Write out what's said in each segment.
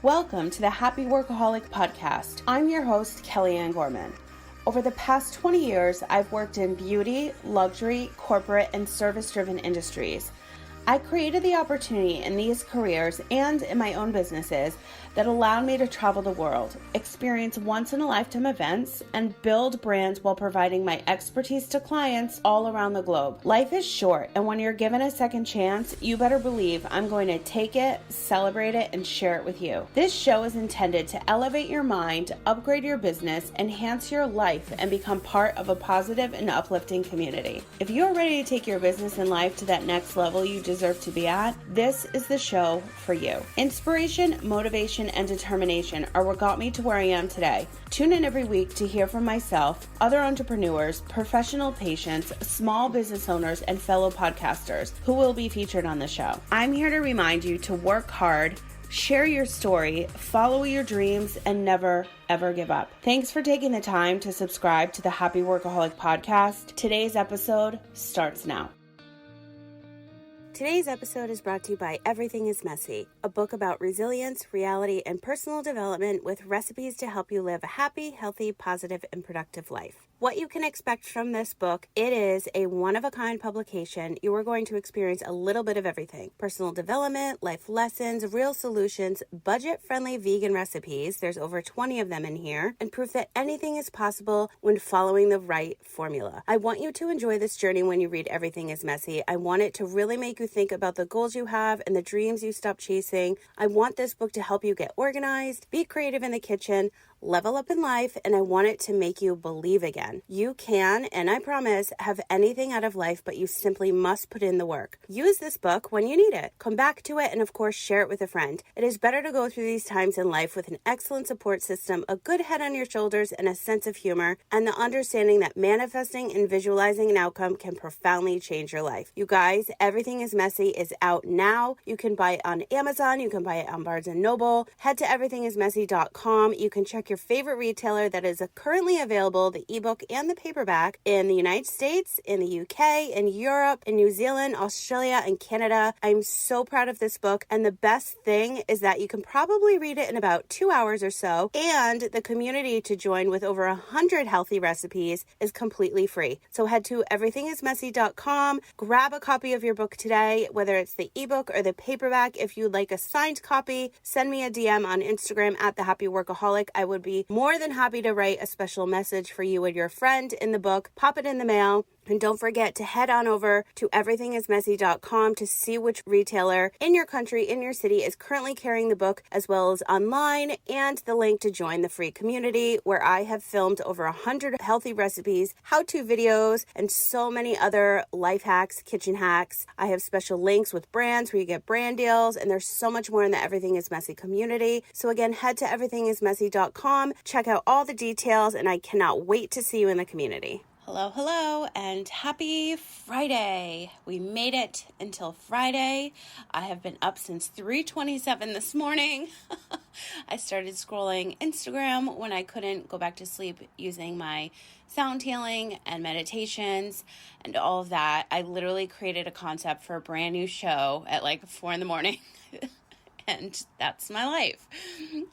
Welcome to the Happy Workaholic Podcast. I'm your host, Kellyanne Gorman. Over the past 20 years, I've worked in beauty, luxury, corporate, and service-driven industries. I created the opportunity in these careers and in my own businesses that allowed me to travel the world, experience once-in-a-lifetime events, and build brands while providing my expertise to clients all around the globe. Life is short, and when you're given a second chance, you better believe I'm going to take it, celebrate it, and share it with you. This show is intended to elevate your mind, upgrade your business, enhance your life, and become part of a positive and uplifting community. If you're ready to take your business and life to that next level you deserve to be at, this is the show for you. Inspiration, motivation, and determination are what got me to where I am today. Tune in every week to hear from myself, other entrepreneurs, professional patients, small business owners, and fellow podcasters who will be featured on the show. I'm here to remind you to work hard, share your story, follow your dreams, and never, ever give up. Thanks for taking the time to subscribe to the Happy Workaholic Podcast. Today's episode starts now. Today's episode is brought to you by Everything is Messy, a book about resilience, reality, and personal development with recipes to help you live a happy, healthy, positive, and productive life. What you can expect from this book, it is a one-of-a-kind publication. You are going to experience a little bit of everything. Personal development, life lessons, real solutions, budget-friendly vegan recipes, there's over 20 of them in here, and proof that anything is possible when following the right formula. I want you to enjoy this journey when you read Everything is Messy. I want it to really make you think about the goals you have and the dreams you stop chasing. I want this book to help you get organized, be creative in the kitchen, level up in life, and I want it to make you believe again. You can, and I promise, have anything out of life, but you simply must put in the work. Use this book when you need it. Come back to it and, of course, share it with a friend. It is better to go through these times in life with an excellent support system, a good head on your shoulders, and a sense of humor, and the understanding that manifesting and visualizing an outcome can profoundly change your life. You guys, Everything is Messy is out now. You can buy it on Amazon. You can buy it on Barnes & Noble. Head to everythingismessy.com. You can check your favorite retailer that is currently available, the ebook and the paperback, in the United States, in the UK, in Europe, in New Zealand, Australia, and Canada. I'm so proud of this book, and the best thing is that you can probably read it in about 2 hours or so, and the community to join with over 100 healthy recipes is completely free. So head to everythingismessy.com, grab a copy of your book today, whether it's the ebook or the paperback. If you'd like a signed copy, send me a DM on Instagram at The Happy Workaholic. I would be more than happy to write a special message for you and your friend in the book. Pop it in the mail. And don't forget to head on over to everythingismessy.com to see which retailer in your country, in your city, is currently carrying the book, as well as online, and the link to join the free community where I have filmed over 100 healthy recipes, how-to videos, and so many other life hacks, kitchen hacks. I have special links with brands where you get brand deals, and there's so much more in the Everything is Messy community. So again, head to everythingismessy.com, check out all the details, and I cannot wait to see you in the community. Hello, and happy Friday. We made it until Friday. I have been up since 3:27 this morning. I started scrolling Instagram when I couldn't go back to sleep using my sound healing and meditations and all of that. I literally created a concept for a brand new show at like 4 a.m. And that's my life.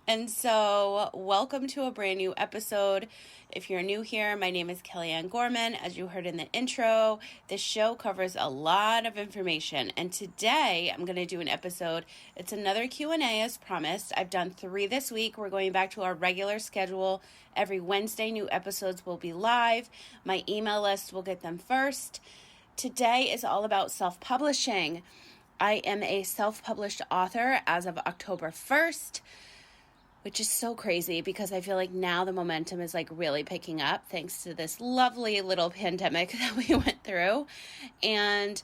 And so welcome to a brand new episode. If you're new here, my name is Kellyanne Gorman. As you heard in the intro, this show covers a lot of information. And today I'm going to do an episode. It's another Q&A as promised. I've done 3 this week. We're going back to our regular schedule. Every Wednesday, new episodes will be live. My email list will get them first. Today is all about self-publishing. I am a self-published author as of October 1st, which is so crazy because I feel like now the momentum is like really picking up thanks to this lovely little pandemic that we went through. And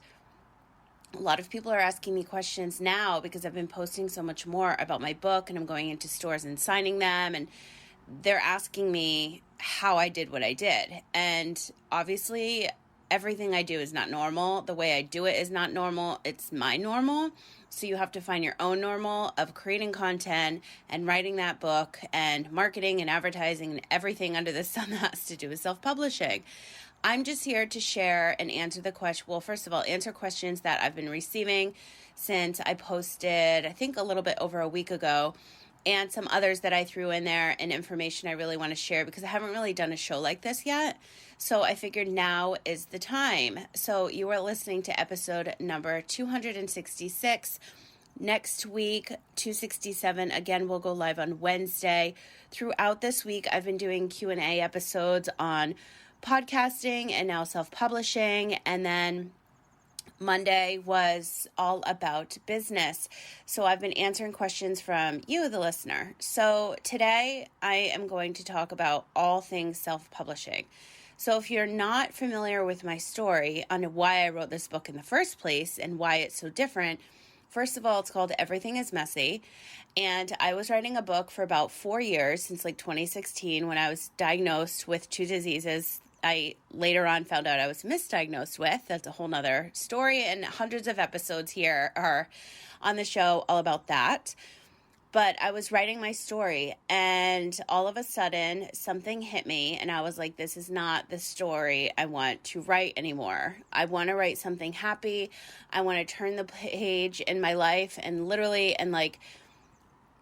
a lot of people are asking me questions now because I've been posting so much more about my book, and I'm going into stores and signing them, and they're asking me how I did what I did. And obviously everything I do is not normal. The way I do it is not normal. It's my normal. So you have to find your own normal of creating content and writing that book and marketing and advertising and everything under the sun that has to do with self-publishing. I'm just here to share and answer the question. Well, first of all, answer questions that I've been receiving since I posted, I think a little bit over a week ago. and some others that I threw in there and information I really want to share because I haven't really done a show like this yet. So I figured now is the time. So you are listening to episode number 266. Next week, 267, again, we'll go live on Wednesday. Throughout this week, I've been doing Q&A episodes on podcasting and now self-publishing. And then Monday was all about business. So I've been answering questions from you, the listener. So today I am going to talk about all things self-publishing. So if you're not familiar with my story on why I wrote this book in the first place and why it's so different, first of all, it's called Everything is Messy. And I was writing a book for about 4 years, since like 2016, when I was diagnosed with 2 diseases I later on found out I was misdiagnosed with. That's a whole nother story, and hundreds of episodes here are on the show all about that. But I was writing my story, and all of a sudden something hit me, and I was like, this is not the story I want to write anymore. I want to write something happy. I want to turn the page in my life and literally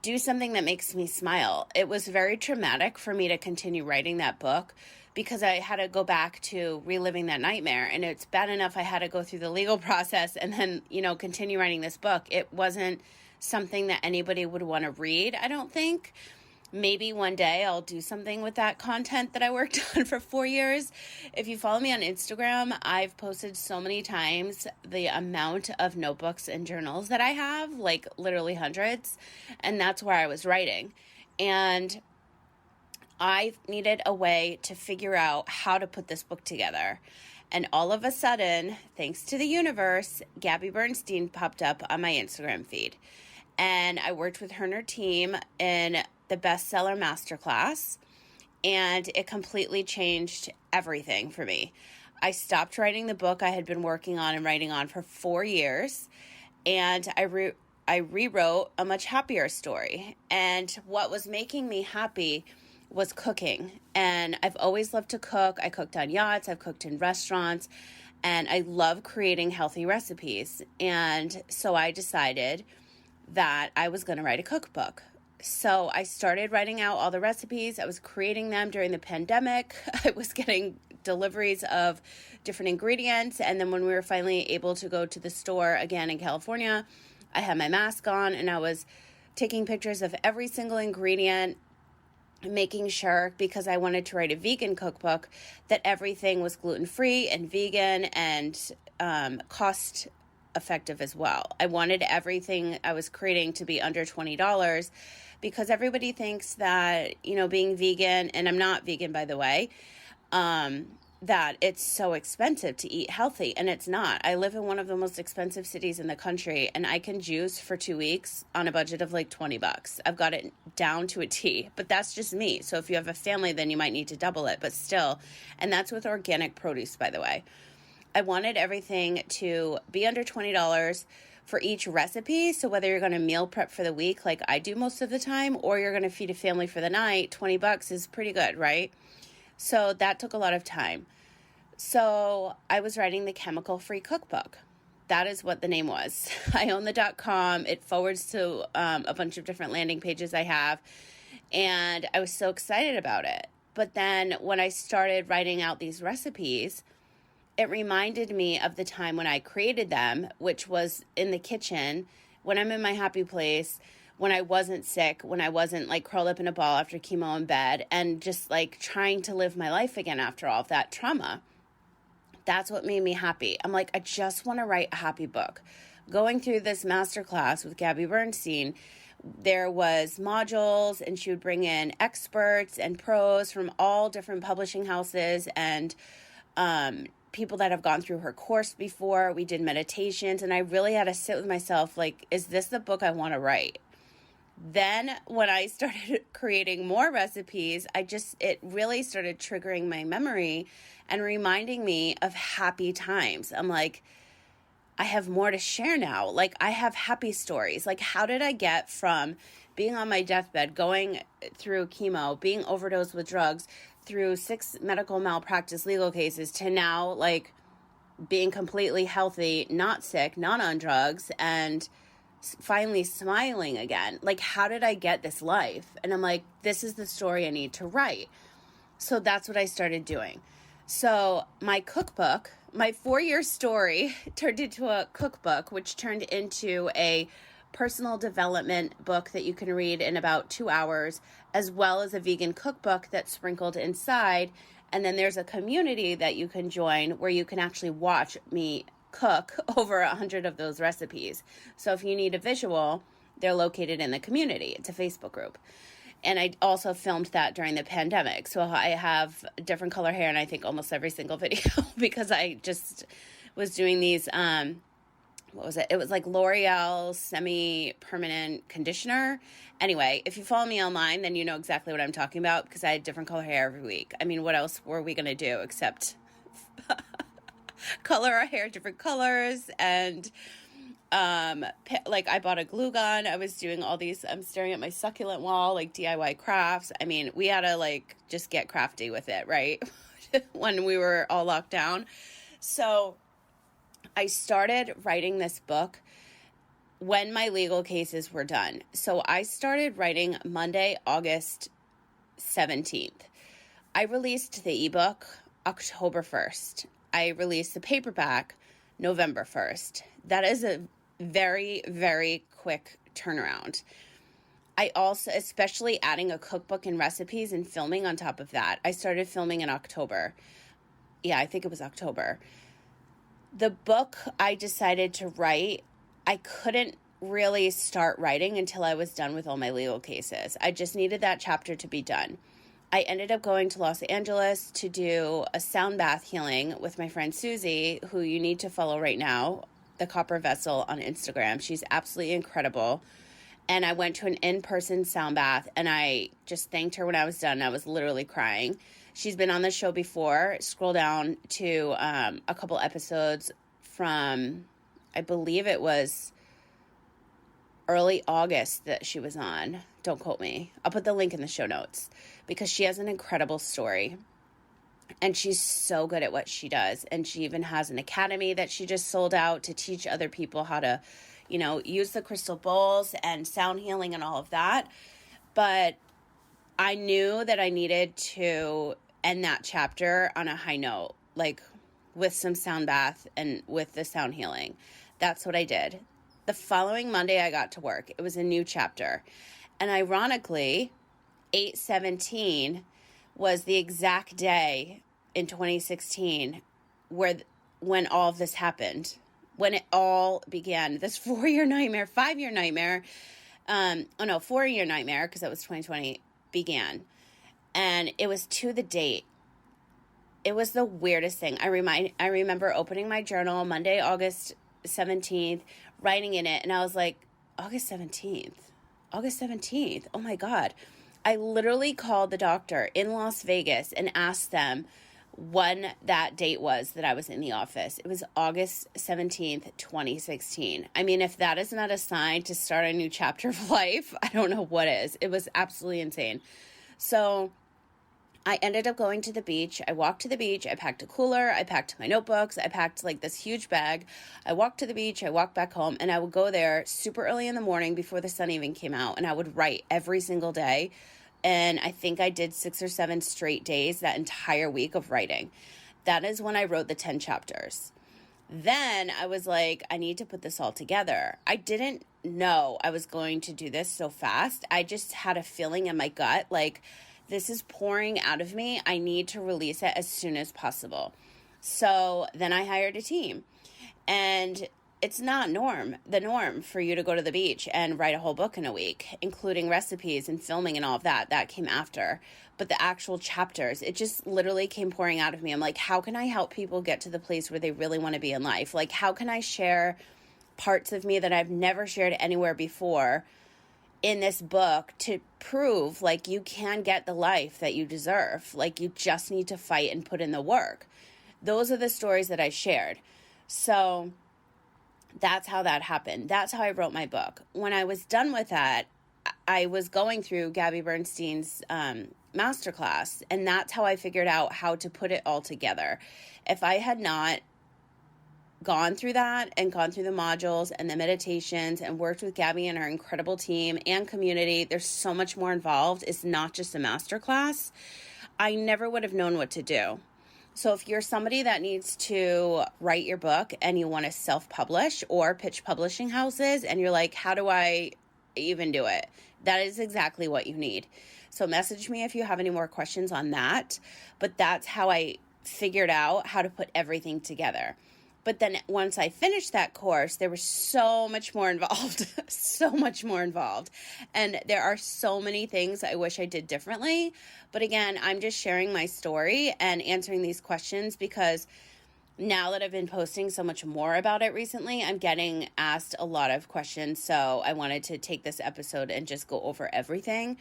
do something that makes me smile. It was very traumatic for me to continue writing that book because I had to go back to reliving that nightmare. And it's bad enough I had to go through the legal process and then, continue writing this book. It wasn't something that anybody would want to read, I don't think. Maybe one day I'll do something with that content that I worked on for 4 years. If you follow me on Instagram, I've posted so many times the amount of notebooks and journals that I have, like literally hundreds. And that's where I was writing. And I needed a way to figure out how to put this book together. And all of a sudden, thanks to the universe, Gabby Bernstein popped up on my Instagram feed. And I worked with her and her team in the bestseller masterclass, and it completely changed everything for me. I stopped writing the book I had been working on and writing on for 4 years, and I rewrote a much happier story. And what was making me happy was cooking. And I've always loved to cook. I cooked on yachts, I've cooked in restaurants, and I love creating healthy recipes. And so I decided that I was going to write a cookbook. So I started writing out all the recipes. I was creating them during the pandemic. I was getting deliveries of different ingredients. And then when we were finally able to go to the store again in California, I had my mask on and I was taking pictures of every single ingredient, making sure, because I wanted to write a vegan cookbook, that everything was gluten-free and vegan and cost effective as well. I wanted everything I was creating to be under $20 because everybody thinks that, being vegan, and I'm not vegan, by the way, that it's so expensive to eat healthy, and it's not. I live in one of the most expensive cities in the country, and I can juice for 2 weeks on a budget of like $20. I've got it down to a T, but that's just me. So if you have a family, then you might need to double it, but still, and that's with organic produce, by the way. I wanted everything to be under $20 for each recipe. So whether you're going to meal prep for the week, like I do most of the time, or you're going to feed a family for the night, $20 is pretty good, right? So that took a lot of time. So I was writing the chemical-free cookbook. That is what the name was. I own the .com. It forwards to a bunch of different landing pages I have. And I was so excited about it. But then when I started writing out these recipes, it reminded me of the time when I created them, which was in the kitchen, when I'm in my happy place, when I wasn't sick, when I wasn't like curled up in a ball after chemo in bed, and just like trying to live my life again after all of that trauma. That's what made me happy. I'm like, I just want to write a happy book. Going through this masterclass with Gabby Bernstein, there was modules, and she would bring in experts and pros from all different publishing houses and people that have gone through her course before. We did meditations, and I really had to sit with myself like, is this the book I want to write? Then when I started creating more recipes, it really started triggering my memory and reminding me of happy times. I'm like, I have more to share now. Like, I have happy stories. Like, how did I get from being on my deathbed, going through chemo, being overdosed with drugs, through 6 medical malpractice legal cases, to now like being completely healthy, not sick, not on drugs, and finally smiling again. Like, how did I get this life? And I'm like, this is the story I need to write. So that's what I started doing. So my cookbook, my 4-year story turned into a cookbook, which turned into a personal development book that you can read in about 2 hours, as well as a vegan cookbook that's sprinkled inside. And then there's a community that you can join where you can actually watch me cook over 100 of those recipes. So if you need a visual, they're located in the community. It's a Facebook group. And I also filmed that during the pandemic. So I have different color hair in I think almost every single video because I just was doing these, what was it? It was like L'Oreal semi-permanent conditioner. Anyway, if you follow me online, then you know exactly what I'm talking about because I had different color hair every week. I mean, what else were we going to do except color our hair different colors? And like I bought a glue gun. I was doing all these, I'm staring at my succulent wall, like DIY crafts. I mean, we had to like just get crafty with it, right? When we were all locked down. So I started writing this book when my legal cases were done. So I started writing Monday, August 17th. I released the ebook October 1st. I released the paperback November 1st. That is a very, very quick turnaround. I also, especially adding a cookbook and recipes and filming on top of that. I started filming in October. Yeah, I think it was October. The book I decided to write, I couldn't really start writing until I was done with all my legal cases. I just needed that chapter to be done. I ended up going to Los Angeles to do a sound bath healing with my friend Susie, who you need to follow right now, the Copper Vessel on Instagram. She's absolutely incredible. And I went to an in-person sound bath and I just thanked her when I was done. I was literally crying. She's been on the show before. Scroll down to a couple episodes from, I believe it was early August that she was on. Don't quote me. I'll put the link in the show notes because she has an incredible story. And she's so good at what she does. And she even has an academy that she just sold out to teach other people how to, you know, use the crystal bowls and sound healing and all of that. But I knew that I needed to end that chapter on a high note, like with some sound bath and with the sound healing. That's what I did. The following Monday, I got to work. It was a new chapter. And ironically, 8/17 was the exact day in 2016 when all of this happened, when it all began. This 4-year nightmare, 5-year nightmare, 4-year nightmare, because that was 2020, began. And it was to the date. It was the weirdest thing. I remember opening my journal Monday, August 17th, writing in it, and I was like, August 17th. Oh my God. I literally called the doctor in Las Vegas and asked them when that date was that I was in the office. It was August 17th, 2016. I mean, if that is not a sign to start a new chapter of life, I don't know what is. It was absolutely insane. So I ended up going to the beach. I walked to the beach. I packed a cooler. I packed my notebooks. I packed like this huge bag. I walked to the beach. I walked back home, and I would go there super early in the morning before the sun even came out. And I would write every single day. And I think I did 6 or 7 straight days that entire week of writing. That is when I wrote the 10 chapters. Then I was like, I need to put this all together. I didn't know I was going to do this so fast. I just had a feeling in my gut, like, this is pouring out of me. I need to release it as soon as possible. So then I hired a team. And it's not the norm for you to go to the beach and write a whole book in a week, including recipes and filming and all of that. That came after. But the actual chapters, it just literally came pouring out of me. I'm like, how can I help people get to the place where they really want to be in life? Like, how can I share parts of me that I've never shared anywhere before in this book to prove, like, you can get the life that you deserve. Like, you just need to fight and put in the work. Those are the stories that I shared. So that's how that happened. That's how I wrote my book. When I was done with that, I was going through Gabby Bernstein's masterclass, and that's how I figured out how to put it all together. If I had not gone through that and gone through the modules and the meditations and worked with Gabby and her incredible team and community, there's so much more involved. It's not just a masterclass. I never would have known what to do. So if you're somebody that needs to write your book and you want to self-publish or pitch publishing houses and you're like, how do I even do it? That is exactly what you need. So message me if you have any more questions on that. But that's how I figured out how to put everything together. But then once I finished that course, there was so much more involved, so much more involved. And there are so many things I wish I did differently. But again, I'm just sharing my story and answering these questions because now that I've been posting so much more about it recently, I'm getting asked a lot of questions. So I wanted to take this episode and just go over everything.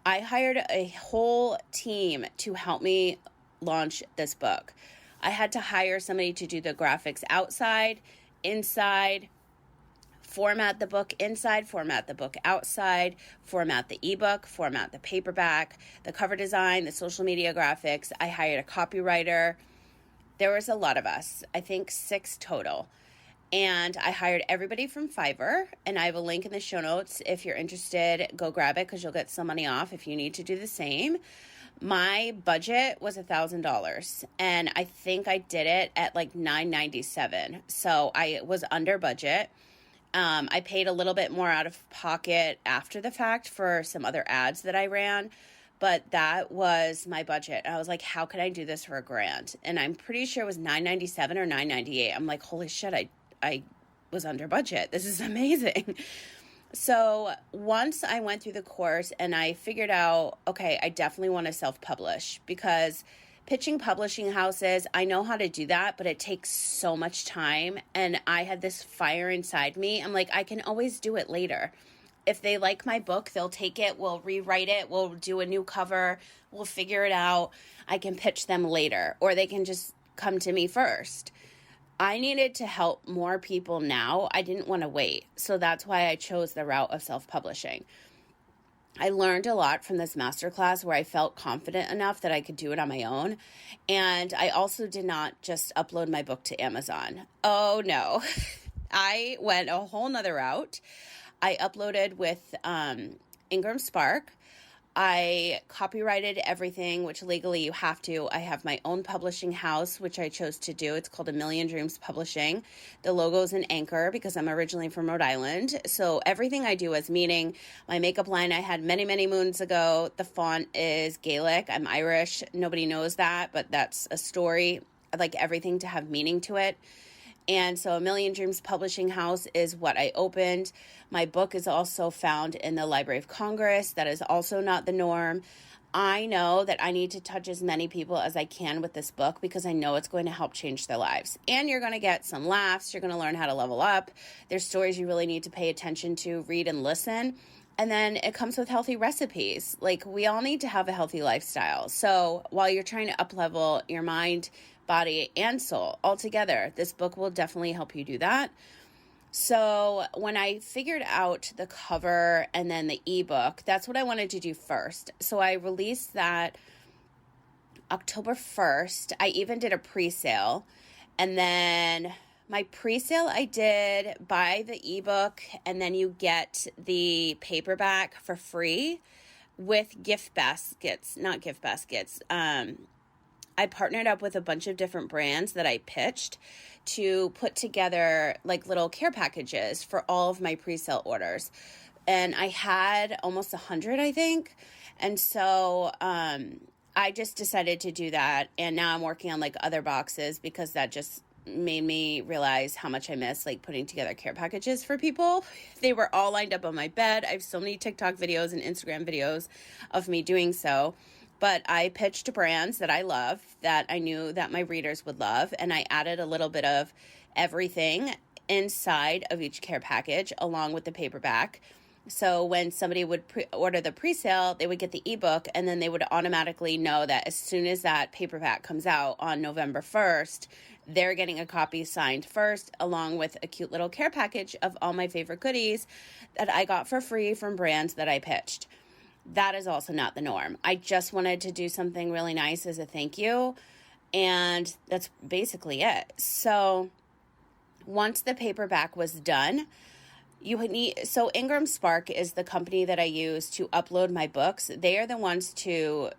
I hired a whole team to help me launch this book. I had to hire somebody to do the graphics outside, inside, format the book inside, format the book outside, format the ebook, format the paperback, the cover design, the social media graphics. I hired a copywriter. There was a lot of us, I think 6 total. And I hired everybody from Fiverr, and I have a link in the show notes. If you're interested, go grab it because you'll get some money off if you need to do the same. My budget was $1,000, and I think I did it at like $997. So I was under budget. I paid a little bit more out of pocket after the fact for some other ads that I ran, but that was my budget. I was like, how can I do this for $1,000? And I'm pretty sure it was $997 or $998. I'm like, holy shit, I was under budget. This is amazing. So once I went through the course and I figured out, okay, I definitely want to self-publish because pitching publishing houses, I know how to do that, but it takes so much time. And I had this fire inside me. I'm like, I can always do it later. If they like my book, they'll take it, we'll rewrite it, we'll do a new cover, we'll figure it out. I can pitch them later, or they can just come to me first. I needed to help more people now. I didn't want to wait. So that's why I chose the route of self-publishing. I learned a lot from this masterclass where I felt confident enough that I could do it on my own. And I also did not just upload my book to Amazon. Oh no, I went a whole nother route. I uploaded with Ingram Spark. I copyrighted everything, which legally you have to. I have my own publishing house, which I chose to do. It's called A Million Dreams Publishing. The logo's an anchor because I'm originally from Rhode Island. So everything I do is meaning. My makeup line I had many, many moons ago. The font is Gaelic. I'm Irish. Nobody knows that, but that's a story. I'd like everything to have meaning to it. And so A Million Dreams Publishing House is what I opened. My book is also found in the Library of Congress. That is also not the norm. I know that I need to touch as many people as I can with this book because I know it's going to help change their lives. And you're going to get some laughs. You're going to learn how to level up. There's stories you really need to pay attention to, read and listen. And then it comes with healthy recipes. Like, we all need to have a healthy lifestyle. So while you're trying to up-level your mind, body, and soul all together, this book will definitely help you do that. So when I figured out the cover and then the ebook, that's what I wanted to do first. So I released that October 1st. I even did a pre-sale. And then my pre-sale I did buy the ebook, and then you get the paperback for free with gift baskets, not gift baskets. I partnered up with a bunch of different brands that I pitched to put together like little care packages for all of my pre-sale orders. And I had almost 100, I think. And so I just decided to do that. And now I'm working on like other boxes because that just made me realize how much I miss like putting together care packages for people. They were all lined up on my bed. I have so many TikTok videos and Instagram videos of me doing so. But I pitched to brands that I love, that I knew that my readers would love, and I added a little bit of everything inside of each care package along with the paperback. So when somebody would order the pre-sale, they would get the ebook, and then they would automatically know that as soon as that paperback comes out on November 1st, they're getting a copy signed first, along with a cute little care package of all my favorite goodies that I got for free from brands that I pitched. That is also not the norm. I just wanted to do something really nice as a thank you, and that's basically it. So once the paperback was done, so Ingram Spark is the company that I use to upload my books. They are the ones to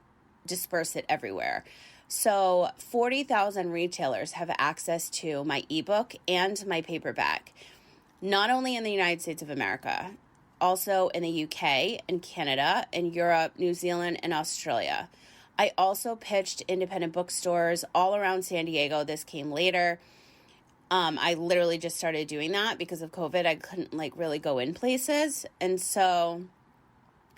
disperse it everywhere. So 40,000 retailers have access to my ebook and my paperback, not only in the United States of America, also in the UK and Canada and Europe, New Zealand, and Australia. I also pitched independent bookstores all around San Diego. This came later. I literally just started doing that because of COVID. I couldn't really go in places and sign,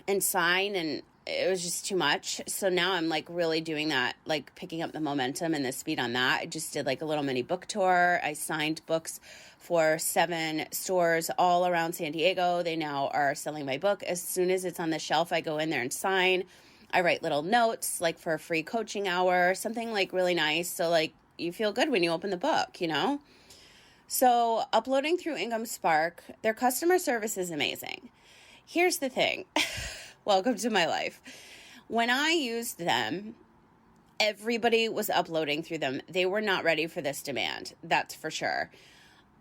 and it was just too much. So now I'm really doing that, picking up the momentum and the speed on that. I just did a little mini book tour. I signed books for 7 stores all around San Diego. They now are selling my book. As soon as it's on the shelf, I go in there and sign. I write little notes for a free coaching hour, something really nice. So you feel good when you open the book, So uploading through Ingram Spark, their customer service is amazing. Here's the thing. Welcome to my life. When I used them, everybody was uploading through them. They were not ready for this demand. That's for sure.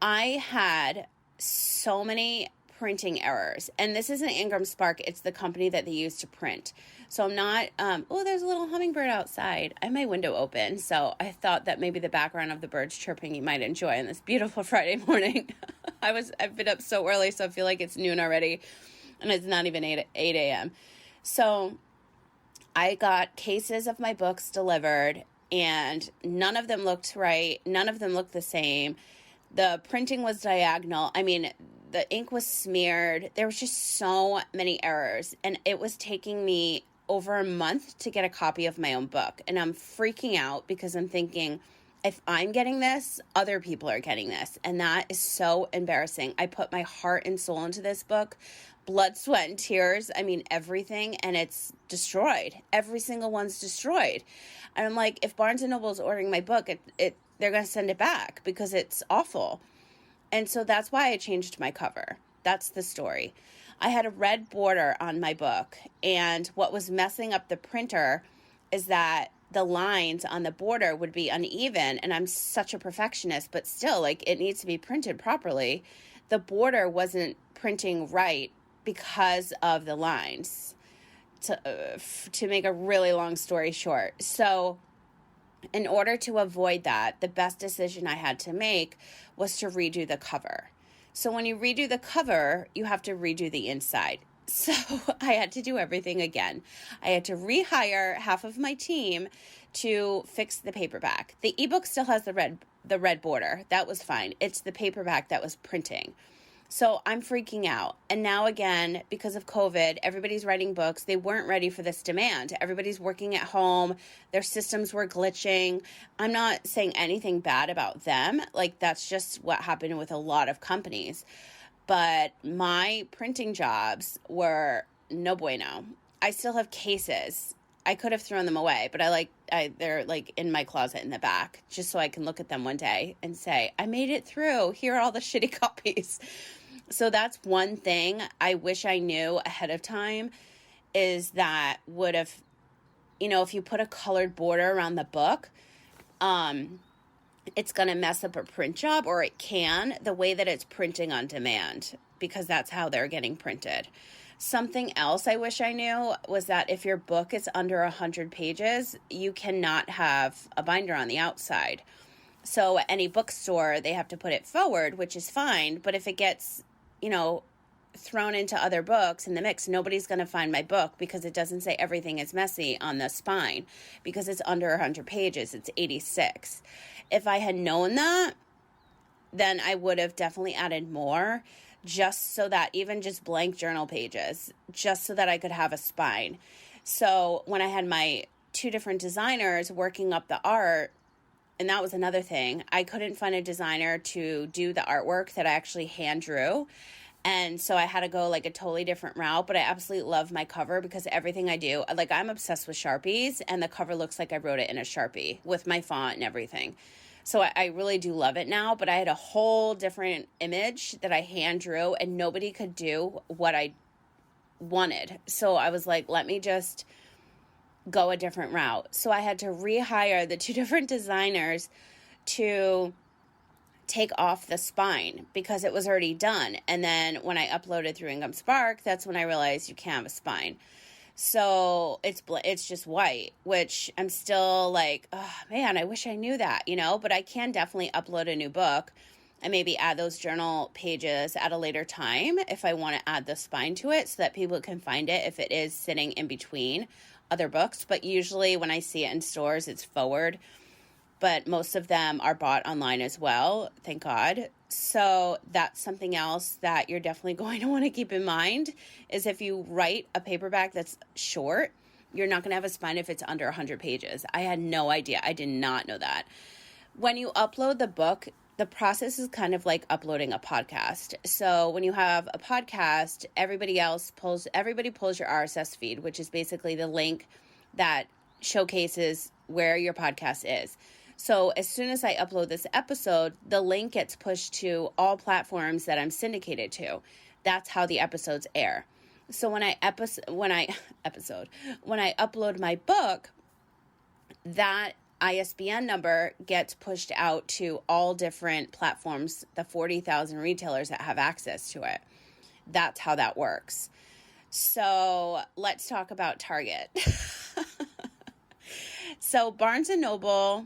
I had so many printing errors, and this isn't Ingram Spark. It's the company that they use to print. So I'm not, there's a little hummingbird outside. I have my window open. So I thought that maybe the background of the birds chirping you might enjoy on this beautiful Friday morning. I've been up so early, so I feel like it's noon already, and it's not even 8 a.m. So I got cases of my books delivered, and none of them looked right. None of them looked the same. The printing was diagonal. I mean, the ink was smeared. There was just so many errors, and it was taking me over a month to get a copy of my own book. And I'm freaking out because I'm thinking, if I'm getting this, other people are getting this. And that is so embarrassing. I put my heart and soul into this book, blood, sweat, and tears. I mean, everything, and it's destroyed. Every single one's destroyed. And I'm like, if Barnes & Noble is ordering my book, they're going to send it back because it's awful. And so that's why I changed my cover. That's the story. I had a red border on my book, and what was messing up the printer is that the lines on the border would be uneven, and I'm such a perfectionist, but still, it needs to be printed properly. The border wasn't printing right because of the lines, to make a really long story short. So in order to avoid that, the best decision I had to make was to redo the cover. So when you redo the cover, you have to redo the inside. So I had to do everything again. I had to rehire half of my team to fix the paperback. The ebook still has the red border. That was fine. It's the paperback that was printing. So I'm freaking out. And now again, because of COVID, everybody's writing books. They weren't ready for this demand. Everybody's working at home. Their systems were glitching. I'm not saying anything bad about them. That's just what happened with a lot of companies. But my printing jobs were no bueno. I still have cases. I could have thrown them away, but they're in my closet in the back, just so I can look at them one day and say, I made it through. Here are all the shitty copies. So that's one thing I wish I knew ahead of time, is that would have, if you put a colored border around the book, it's going to mess up a print job, or it can, the way that it's printing on demand, because that's how they're getting printed. Something else I wish I knew was that if your book is under 100 pages, you cannot have a binder on the outside. So at any bookstore, they have to put it forward, which is fine. But if it gets, thrown into other books in the mix, nobody's going to find my book because it doesn't say everything is messy on the spine because it's under 100 pages. It's 86. If I had known that, then I would have definitely added more, just so that even just blank journal pages, just so that I could have a spine. So when I had my 2 different designers working up the art, and that was another thing, I couldn't find a designer to do the artwork that I actually hand drew. And so I had to go a totally different route, but I absolutely love my cover because everything I do, I'm obsessed with Sharpies, and the cover looks like I wrote it in a Sharpie with my font and everything. So I really do love it now, but I had a whole different image that I hand drew, and nobody could do what I wanted. So I was like, let me just go a different route. So I had to rehire the 2 different designers to take off the spine because it was already done. And then when I uploaded through Income Spark, that's when I realized you can't have a spine. So it's just white, which I'm still like, oh man, I wish I knew that, but I can definitely upload a new book and maybe add those journal pages at a later time if I want to add the spine to it so that people can find it if it is sitting in between other books. But usually when I see it in stores, it's forward, but most of them are bought online as well, thank God. So that's something else that you're definitely going to want to keep in mind is if you write a paperback that's short, you're not going to have a spine if it's under 100 pages. I had no idea. I did not know that. When you upload the book, the process is kind of like uploading a podcast. So when you have a podcast, everybody pulls your RSS feed, which is basically the link that showcases where your podcast is. So as soon as I upload this episode, the link gets pushed to all platforms that I'm syndicated to. That's how the episodes air. So when I upload my book, that ISBN number gets pushed out to all different platforms, the 40,000 retailers that have access to it. That's how that works. So let's talk about Target. So Barnes & Noble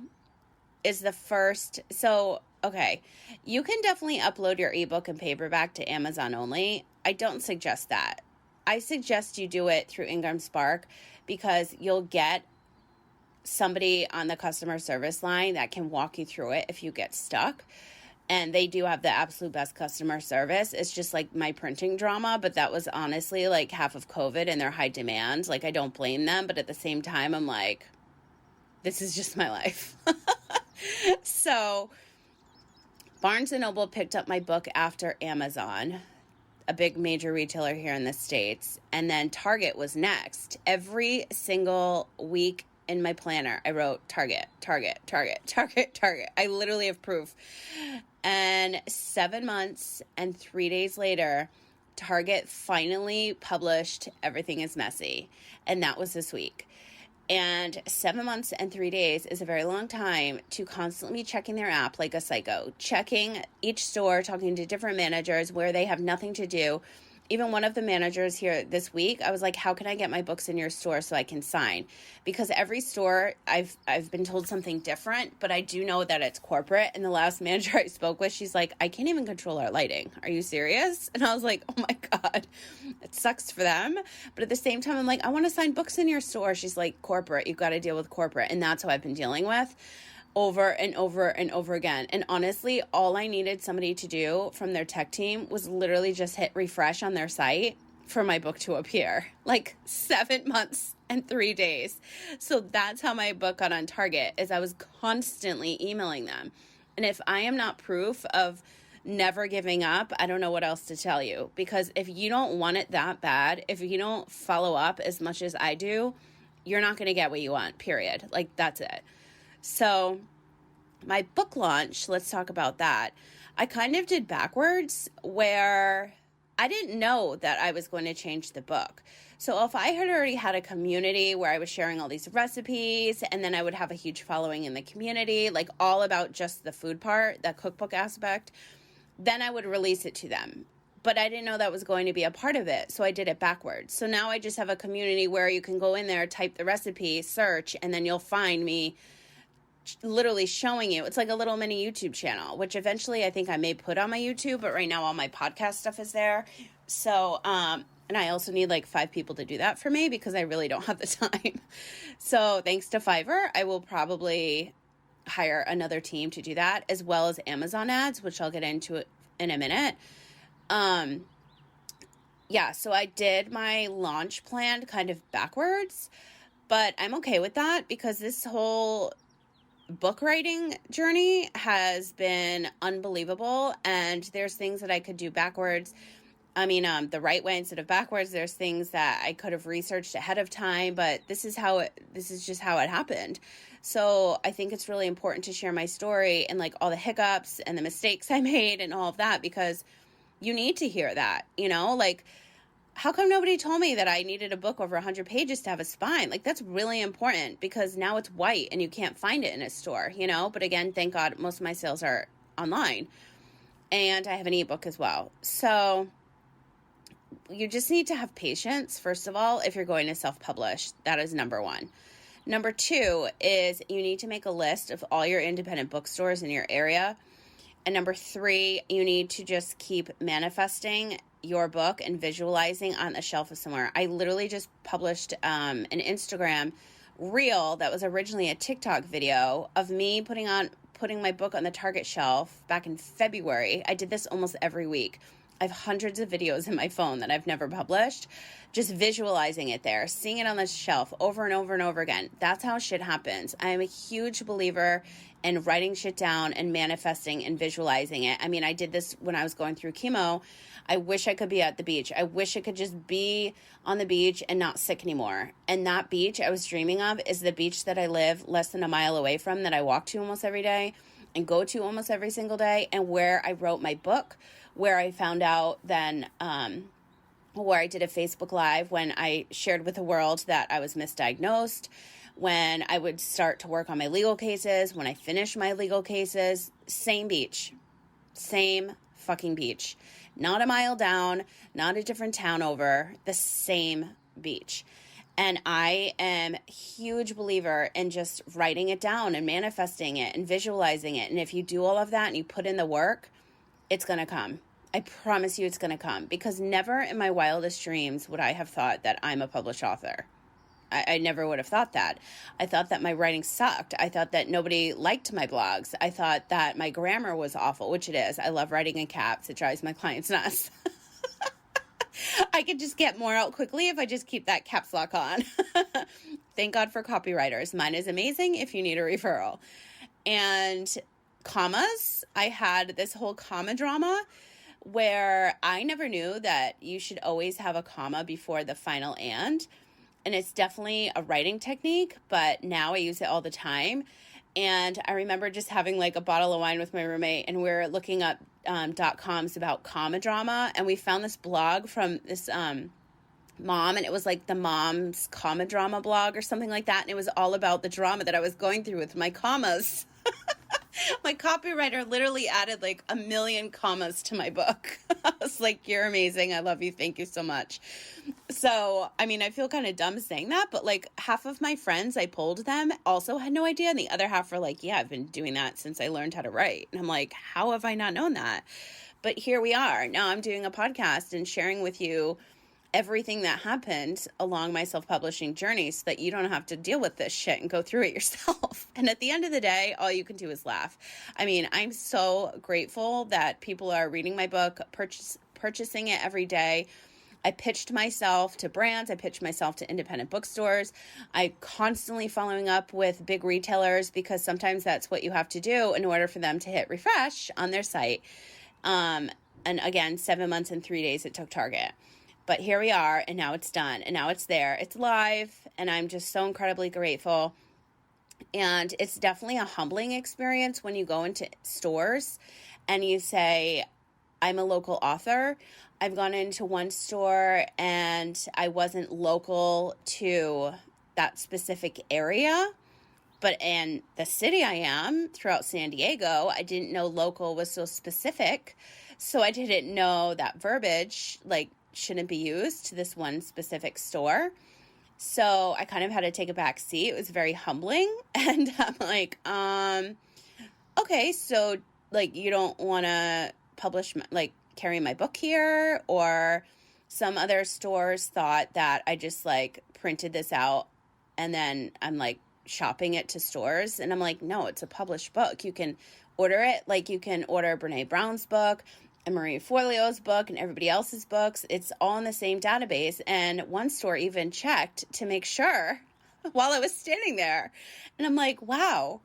is the first. So, okay, you can definitely upload your ebook and paperback to Amazon only. I don't suggest that. I suggest you do it through Income Spark because you'll get somebody on the customer service line that can walk you through it if you get stuck. And they do have the absolute best customer service. It's just like my printing drama, but that was honestly like half of COVID and their high demand. Like, I don't blame them, but at the same time, I'm like, this is just my life. So Barnes & Noble picked up my book after Amazon, a big major retailer here in the States, and then Target was next. Every single week in my planner, I wrote Target, Target, Target, Target, Target. I literally have proof. And 7 months and 3 days later, Target finally published Everything is Messy, and that was this week. And 7 months and 3 days is a very long time to constantly be checking their app like a psycho, checking each store, talking to different managers where they have nothing to do. Even one of the managers here this week, I was like, how can I get my books in your store so I can sign? Because every store, I've been told something different, but I do know that it's corporate. And the last manager I spoke with, she's like, I can't even control our lighting. Are you serious? And I was like, oh my God, it sucks for them. But at the same time, I'm like, I want to sign books in your store. She's like, corporate, you've got to deal with corporate. And that's what I've been dealing with over and over and over again. And honestly, all I needed somebody to do from their tech team was literally just hit refresh on their site for my book to appear. Like 7 months and 3 days. So that's how my book got on Target, is I was constantly emailing them. And if I am not proof of never giving up, I don't know what else to tell you. Because if you don't want it that bad, if you don't follow up as much as I do, you're not going to get what you want, period. Like, that's it. So my book launch, let's talk about that. I kind of did backwards where I didn't know that I was going to change the book. So if I had already had a community where I was sharing all these recipes and then I would have a huge following in the community, like all about just the food part, that cookbook aspect, then I would release it to them. But I didn't know that was going to be a part of it, so I did it backwards. So now I just have a community where you can go in there, type the recipe, search, and then you'll find me literally showing you. It's like a little mini YouTube channel, which eventually I think I may put on my YouTube, but right now all my podcast stuff is there. So, and I also need like 5 people to do that for me because I really don't have the time. So thanks to Fiverr, I will probably hire another team to do that, as well as Amazon ads, which I'll get into in a minute. Yeah, so I did my launch plan kind of backwards, but I'm okay with that because this whole book writing journey has been unbelievable, and there's things that I could do backwards. I mean, the right way instead of backwards. There's things that I could have researched ahead of time, but this is just how it happened. So I think it's really important to share my story and like all the hiccups and the mistakes I made and all of that, because you need to hear that, like, how come nobody told me that I needed a book over 100 pages to have a spine? Like, that's really important because now it's white and you can't find it in a store, But again, thank God most of my sales are online. And I have an ebook as well. So you just need to have patience, first of all, if you're going to self-publish. That is number one. Number two is you need to make a list of all your independent bookstores in your area. And number three, you need to just keep manifesting your book and visualizing on the shelf of somewhere. I literally just published an Instagram reel that was originally a TikTok video of me putting my book on the Target shelf back in February. I did this almost every week. I have hundreds of videos in my phone that I've never published, just visualizing it there, seeing it on the shelf over and over and over again. That's how shit happens. I am a huge believer in writing shit down and manifesting and visualizing it. I mean, I did this when I was going through chemo. I wish I could be at the beach. I wish I could just be on the beach and not sick anymore. And that beach I was dreaming of is the beach that I live less than a mile away from, that I walk to almost every day and go to almost every single day, and where I wrote my book, where I found out then, where I did a Facebook Live when I shared with the world that I was misdiagnosed, when I would start to work on my legal cases, when I finished my legal cases, same beach, same fucking beach, not a mile down, not a different town over, the same beach. And I am a huge believer in just writing it down and manifesting it and visualizing it. And if you do all of that and you put in the work, it's going to come. I promise you it's going to come, because never in my wildest dreams would I have thought that I'm a published author. I never would have thought that. I thought that my writing sucked. I thought that nobody liked my blogs. I thought that my grammar was awful, which it is. I love writing in caps. It drives my clients nuts. I could just get more out quickly if I just keep that caps lock on. Thank God for copywriters. Mine is amazing if you need a referral. And commas, I had this whole comma drama where I never knew that you should always have a comma before the final and. And it's definitely a writing technique, but now I use it all the time. And I remember just having like a bottle of wine with my roommate, and we were looking up .coms about comma drama, and we found this blog from this mom, and it was like the mom's comma drama blog or something like that, and it was all about the drama that I was going through with my commas. My copywriter literally added like 1 million commas to my book. I was like, you're amazing. I love you. Thank you so much. So, I mean, I feel kind of dumb saying that, but like half of my friends, I polled them, also had no idea. And the other half were like, yeah, I've been doing that since I learned how to write. And I'm like, how have I not known that? But here we are. Now I'm doing a podcast and sharing with you everything that happened along my self-publishing journey so that you don't have to deal with this shit and go through it yourself. And at the end of the day, all you can do is laugh. I mean, I'm so grateful that people are reading my book, purchasing it every day. I pitched myself to brands. I pitched myself to independent bookstores. I constantly following up with big retailers, because sometimes that's what you have to do in order for them to hit refresh on their site. And again, 7 months and 3 days it took Target. But here we are, and now it's done, and now it's there. It's live, and I'm just so incredibly grateful. And it's definitely a humbling experience when you go into stores and you say, I'm a local author. I've gone into one store and I wasn't local to that specific area, but in the city I am, throughout San Diego, I didn't know local was so specific. So I didn't know that verbiage, like, shouldn't be used to this one specific store. So I kind of had to take a back seat. It was very humbling. And I'm like, okay, so like, you don't want to publish, carry my book here? Or some other stores thought that I just like printed this out and then I'm like shopping it to stores. And I'm like, no, it's a published book. You can order it. Like, you can order Brene Brown's book and Marie Forleo's book and everybody else's books. It's all in the same database. And one store even checked to make sure while I was standing there. And I'm like, wow,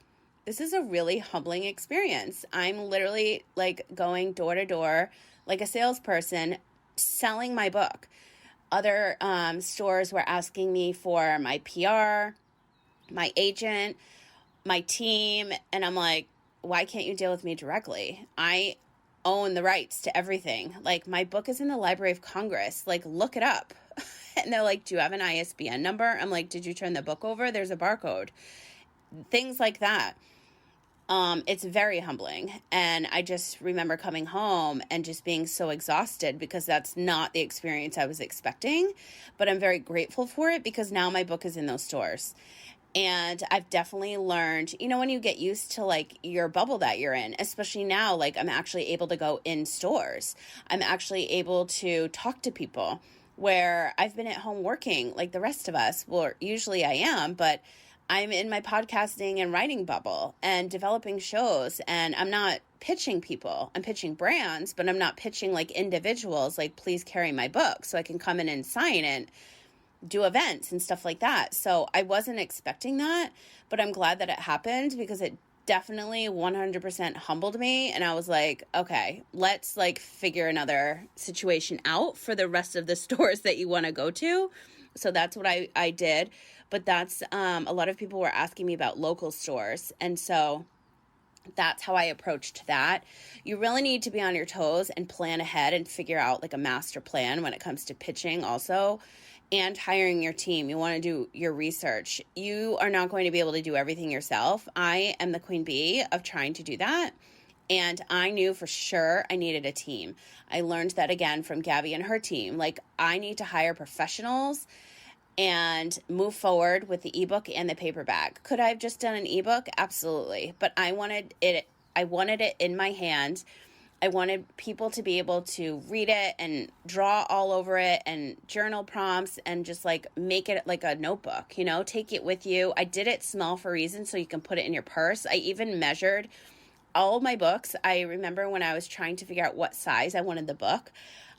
this is a really humbling experience. I'm literally like going door to door like a salesperson selling my book. Other stores were asking me for my PR, my agent, my team. And I'm like, why can't you deal with me directly? I own the rights to everything. Like, my book is in the Library of Congress. Like, look it up. And they're like, do you have an ISBN number? I'm like, did you turn the book over? There's a barcode. Things like that. It's very humbling. And I just remember coming home and just being so exhausted because that's not the experience I was expecting. But I'm very grateful for it because now my book is in those stores. And I've definitely learned, when you get used to like your bubble that you're in, especially now, like I'm actually able to go in stores. I'm actually able to talk to people where I've been at home working like the rest of us. Well, usually I am, but I'm in my podcasting and writing bubble and developing shows, and I'm not pitching people. I'm pitching brands, but I'm not pitching like individuals, like please carry my book so I can come in and sign it, do events and stuff like that. So I wasn't expecting that, but I'm glad that it happened because it definitely 100% humbled me. And I was like, okay, let's like figure another situation out for the rest of the stores that you want to go to. So that's what I did. But that's a lot of people were asking me about local stores. And so that's how I approached that. You really need to be on your toes and plan ahead and figure out like a master plan when it comes to pitching also, and hiring your team. You want to do your research. You are not going to be able to do everything yourself. I am the queen bee of trying to do that. And I knew for sure I needed a team. I learned that again from Gabby and her team. Like I need to hire professionals and move forward with the ebook and the paperback. Could I have just done an ebook? Absolutely. But I wanted it in my hand. I wanted people to be able to read it and draw all over it and journal prompts and just like make it like a notebook, take it with you. I did it small for a reason so you can put it in your purse. I even measured all of my books. I remember when I was trying to figure out what size I wanted the book,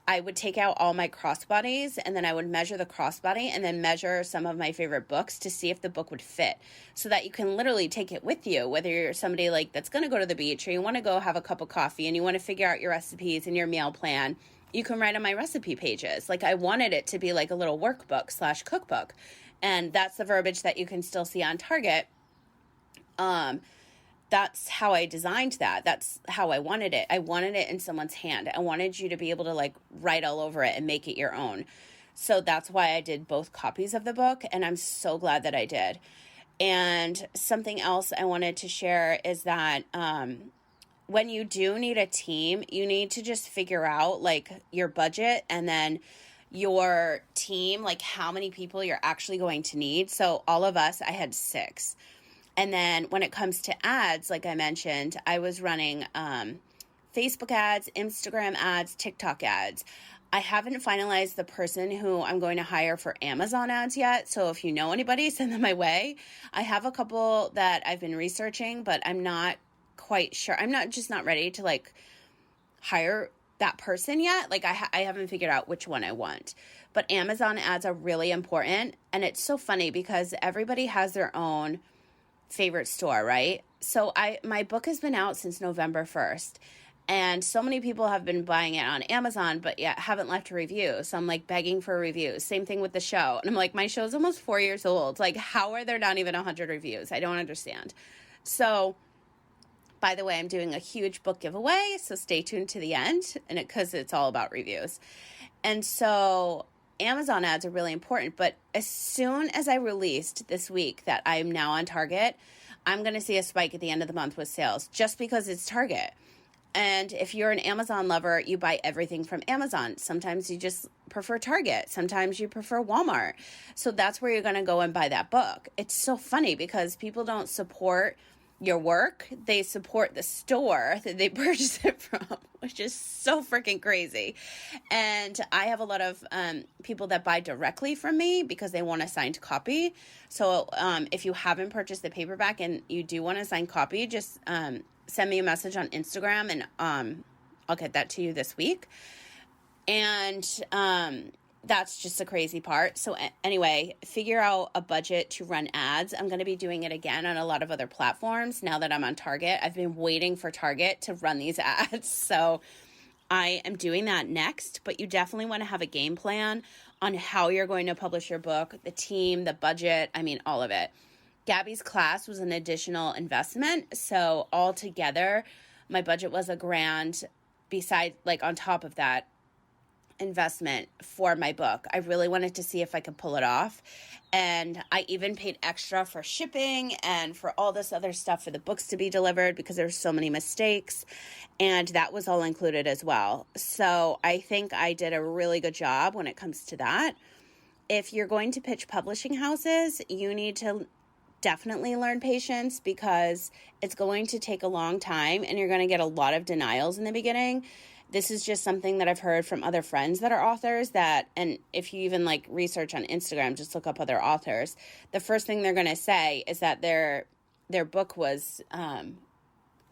I would take out all my crossbodies and then I would measure the crossbody and then measure some of my favorite books to see if the book would fit so that you can literally take it with you, whether you're somebody like that's going to go to the beach or you want to go have a cup of coffee and you want to figure out your recipes and your meal plan. You can write on my recipe pages. Like I wanted it to be like a little workbook / cookbook. And that's the verbiage that you can still see on Target. That's how I designed that. That's how I wanted it. I wanted it in someone's hand. I wanted you to be able to like write all over it and make it your own. So that's why I did both copies of the book. And I'm so glad that I did. And something else I wanted to share is that when you do need a team, you need to just figure out like your budget and then your team, like how many people you're actually going to need. So all of us, I had 6. And then when it comes to ads, like I mentioned, I was running Facebook ads, Instagram ads, TikTok ads. I haven't finalized the person who I'm going to hire for Amazon ads yet. So if you know anybody, send them my way. I have a couple that I've been researching, but I'm not quite sure. I'm not ready to like hire that person yet. Like I haven't figured out which one I want. But Amazon ads are really important. And it's so funny because everybody has their own favorite store, right? So my book has been out since November 1st. And so many people have been buying it on Amazon, but yet haven't left a review. So I'm like begging for reviews. Same thing with the show. And I'm like, my show's almost 4 years old. Like, how are there not even 100 reviews? I don't understand. So, by the way, I'm doing a huge book giveaway. So stay tuned to the end, and because it's all about reviews. And so Amazon ads are really important, but as soon as I released this week that I'm now on Target, I'm going to see a spike at the end of the month with sales just because it's Target. And if you're an Amazon lover, you buy everything from Amazon. Sometimes you just prefer Target. Sometimes you prefer Walmart. So that's where you're going to go and buy that book. It's so funny because people don't support your work. They support the store that they purchase it from, which is so freaking crazy. And I have a lot of people that buy directly from me because they want a signed copy. So if you haven't purchased the paperback and you do want a signed copy, just send me a message on Instagram and I'll get that to you this week. And that's just the crazy part. So anyway, figure out a budget to run ads. I'm going to be doing it again on a lot of other platforms now that I'm on Target. I've been waiting for Target to run these ads. So I am doing that next, but you definitely want to have a game plan on how you're going to publish your book, the team, the budget, I mean, all of it. Gabby's class was an additional investment. So altogether, my budget was $1,000 besides, like on top of that. investment for my book. I really wanted to see if I could pull it off. And I even paid extra for shipping and for all this other stuff for the books to be delivered because there's so many mistakes. And that was all included as well. So I think I did a really good job when it comes to that. If you're going to pitch publishing houses, you need to definitely learn patience because it's going to take a long time and you're going to get a lot of denials in the beginning. This is just something that I've heard from other friends that are authors and if you even like research on Instagram, just look up other authors, the first thing they're going to say is that their book was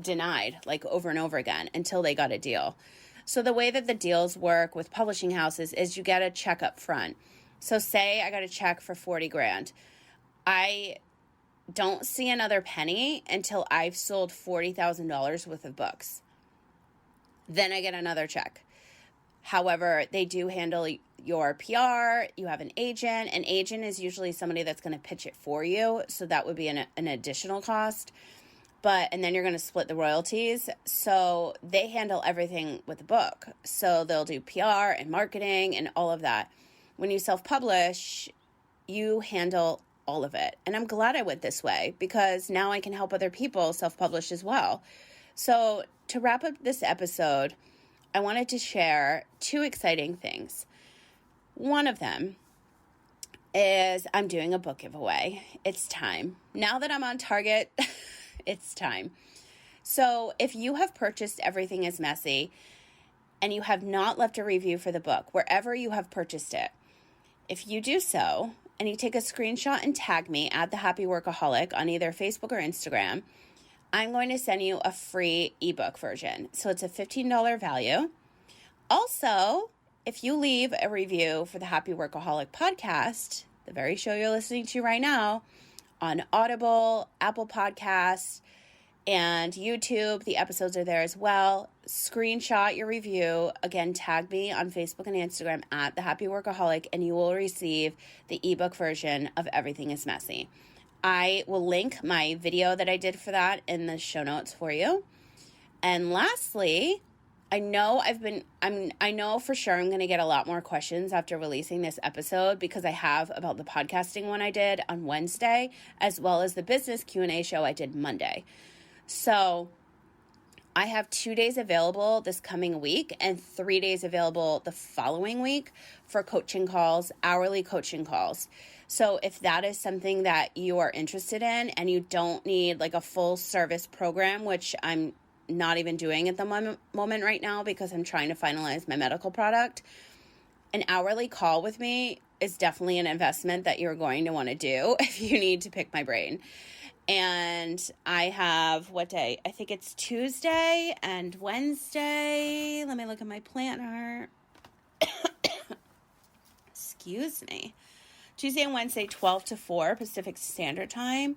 denied like over and over again until they got a deal. So the way that the deals work with publishing houses is you get a check up front. So say I got a check for $40,000. I don't see another penny until I've sold $40,000 worth of books. Then I get another check. However, they do handle your PR. You have an agent. An agent is usually somebody that's going to pitch it for you. So that would be an additional cost. And then you're going to split the royalties. So they handle everything with the book. So they'll do PR and marketing and all of that. When you self-publish, you handle all of it. And I'm glad I went this way because now I can help other people self-publish as well. So to wrap up this episode, I wanted to share 2 exciting things. One of them is I'm doing a book giveaway. It's time. Now that I'm on target, it's time. So if you have purchased Everything is Messy and you have not left a review for the book, wherever you have purchased it, if you do so, and you take a screenshot and tag me at The Happy Workaholic on either Facebook or Instagram, I'm going to send you a free ebook version. So it's a $15 value. Also, if you leave a review for the Happy Workaholic podcast, the very show you're listening to right now, on Audible, Apple Podcasts, and YouTube, the episodes are there as well. Screenshot your review. Again, tag me on Facebook and Instagram at The Happy Workaholic, and you will receive the ebook version of Everything is Messy. I will link my video that I did for that in the show notes for you. And lastly, I know for sure I'm going to get a lot more questions after releasing this episode because I have about the podcasting one I did on Wednesday, as well as the business Q&A show I did Monday. So I have 2 days available this coming week and 3 days available the following week for coaching calls, hourly coaching calls. So if that is something that you are interested in and you don't need like a full service program, which I'm not even doing at the moment right now because I'm trying to finalize my medical product, an hourly call with me is definitely an investment that you're going to want to do if you need to pick my brain. And I have, what day? I think it's Tuesday and Wednesday. Let me look at my planner. Excuse me. Tuesday and Wednesday, 12 to 4 Pacific Standard Time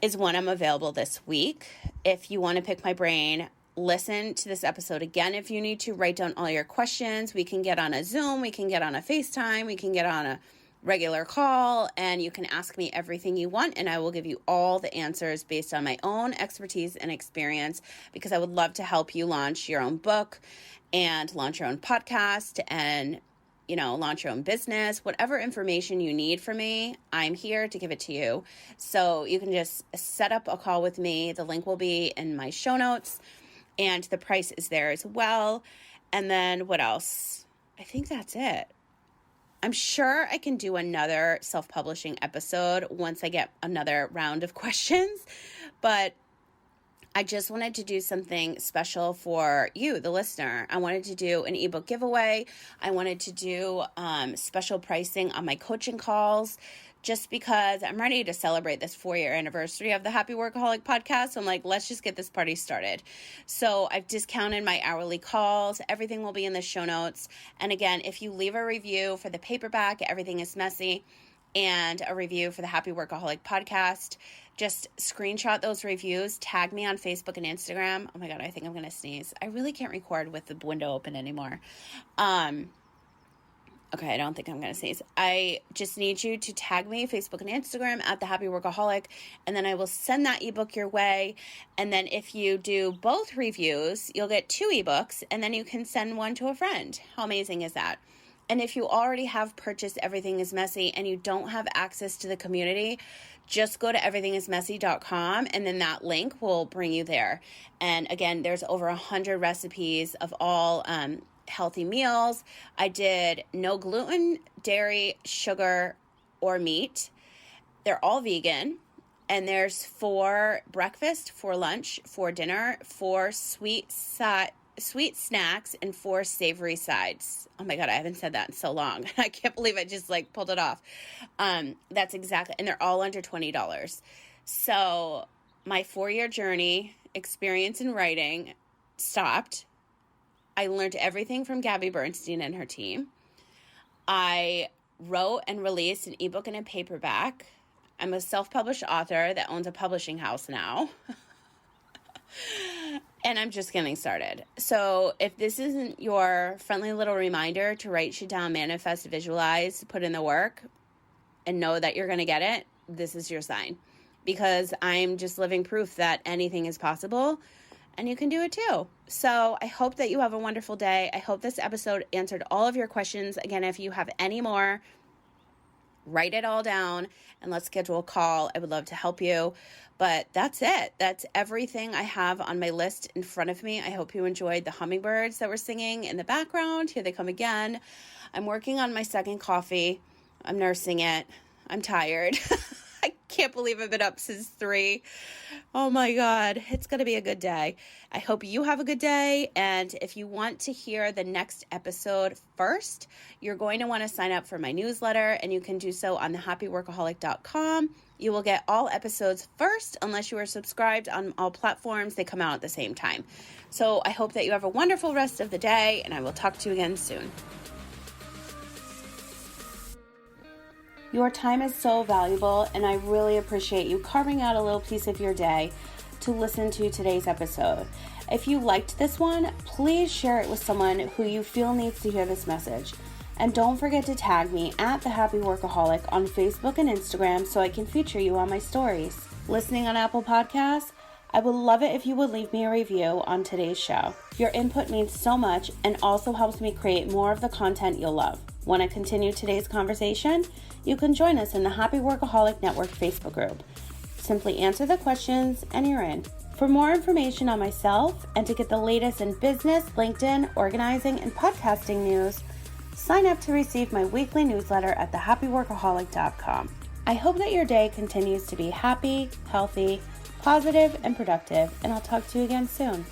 is when I'm available this week. If you want to pick my brain, listen to this episode again. If you need to, write down all your questions. We can get on a Zoom. We can get on a FaceTime. We can get on a regular call, and you can ask me everything you want, and I will give you all the answers based on my own expertise and experience because I would love to help you launch your own book and launch your own podcast and, launch your own business. Whatever information you need from me, I'm here to give it to you. So you can just set up a call with me. The link will be in my show notes, and the price is there as well. And then what else? I think that's it. I'm sure I can do another self-publishing episode once I get another round of questions, but I just wanted to do something special for you, the listener. I wanted to do an ebook giveaway. I wanted to do special pricing on my coaching calls just because I'm ready to celebrate this 4-year anniversary of the Happy Workaholic podcast. So I'm like, let's just get this party started. So I've discounted my hourly calls. Everything will be in the show notes. And again, if you leave a review for the paperback, Everything is Messy, and a review for the Happy Workaholic podcast, just screenshot those reviews, tag me on Facebook and Instagram. Oh my God, I think I'm going to sneeze. I really can't record with the window open anymore. Okay, I don't think I'm going to sneeze. I just need you to tag me, Facebook and Instagram, at The Happy Workaholic, and then I will send that ebook your way. And then if you do both reviews, you'll get 2 ebooks, and then you can send one to a friend. How amazing is that? And if you already have purchased Everything is Messy and you don't have access to the community, just go to everythingismessy.com, and then that link will bring you there. And again, there's over 100 recipes of all healthy meals. I did no gluten, dairy, sugar, or meat. They're all vegan. And there's 4 breakfast, 4 lunch, 4 dinner, 4 sweet snacks, and 4 savory sides. Oh my God, I haven't said that in so long. I can't believe I just pulled it off. That's exactly, and they're all under $20. So my 4-year journey, experience in writing, stopped. I learned everything from Gabby Bernstein and her team. I wrote and released an ebook and a paperback. I'm a self-published author that owns a publishing house now. And I'm just getting started. So if this isn't your friendly little reminder to write shit down, manifest, visualize, put in the work, and know that you're going to get it, this is your sign. Because I'm just living proof that anything is possible. And you can do it too. So I hope that you have a wonderful day. I hope this episode answered all of your questions. Again, if you have any more, write it all down and let's schedule a call. I would love to help you. But that's it. That's everything I have on my list in front of me. I hope you enjoyed the hummingbirds that were singing in the background. Here they come again. I'm working on my second coffee. I'm nursing it. I'm tired. I can't believe I've been up since 3. Oh my God. It's going to be a good day. I hope you have a good day. And if you want to hear the next episode first, you're going to want to sign up for my newsletter, and you can do so on thehappyworkaholic.com. You will get all episodes first unless you are subscribed on all platforms. They come out at the same time. So I hope that you have a wonderful rest of the day, and I will talk to you again soon. Your time is so valuable, and I really appreciate you carving out a little piece of your day to listen to today's episode. If you liked this one, please share it with someone who you feel needs to hear this message. And don't forget to tag me at The Happy Workaholic on Facebook and Instagram so I can feature you on my stories. Listening on Apple Podcasts? I would love it if you would leave me a review on today's show. Your input means so much and also helps me create more of the content you'll love. Want to continue today's conversation? You can join us in the Happy Workaholic Network Facebook group. Simply answer the questions and you're in. For more information on myself and to get the latest in business, LinkedIn, organizing, and podcasting news, sign up to receive my weekly newsletter at thehappyworkaholic.com. I hope that your day continues to be happy, healthy, positive, and productive, and I'll talk to you again soon.